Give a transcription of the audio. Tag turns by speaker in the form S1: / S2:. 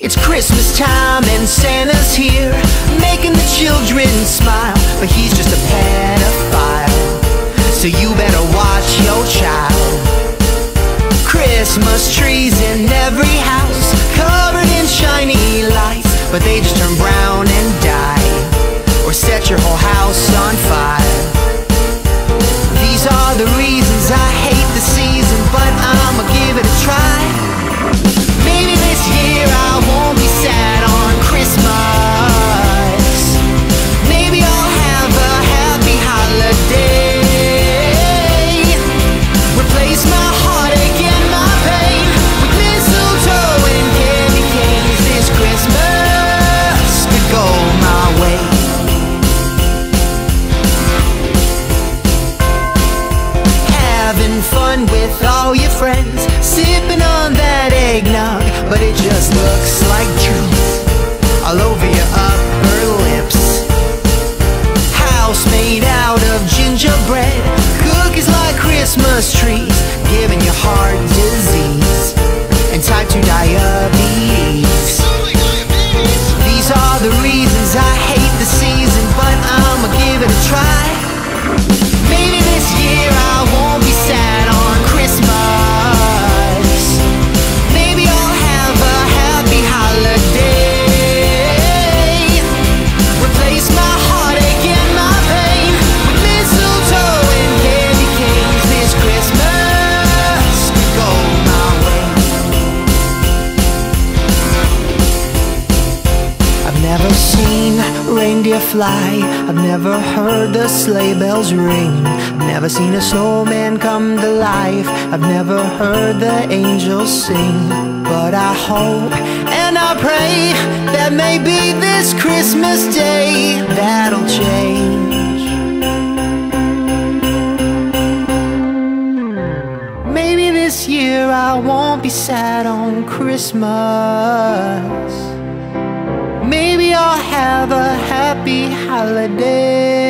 S1: It's Christmas time and Santa's here, making the children smile, but he's just a pedophile, so you better watch your child. Christmas trees in every house, covered in shiny lights, but they just turn brown and die, or set your whole house on fire. These are the reasons I hate the season, but I'ma give it a try. Maybe this year I won't be sad on Christmas. Maybe I'll have a happy holiday. Replace my heartache and my pain with mistletoe and candy canes. This Christmas could go my way. Having fun with all your friends, sipping on that eggnog, but it just looks like juice all over your upper lips. House made out of gingerbread, cookies like Christmas trees, giving your heart disease and type 2 diabetes. These are the reasons I hate the season, but I'ma give it a try. Maybe this year I won't be sad on Christmas. Maybe I'll have a happy holiday. Replace my heartache and my pain with mistletoe and candy canes. This Christmas could go my way. I've never seen reindeer fly, I've never heard the sleigh bells ring, I've never seen a snowman come to life, I've never heard the angels sing. But I hope and I pray that maybe this Christmas day that'll change. Maybe this year I won't be sad on Christmas. Maybe I'll have a happy holiday.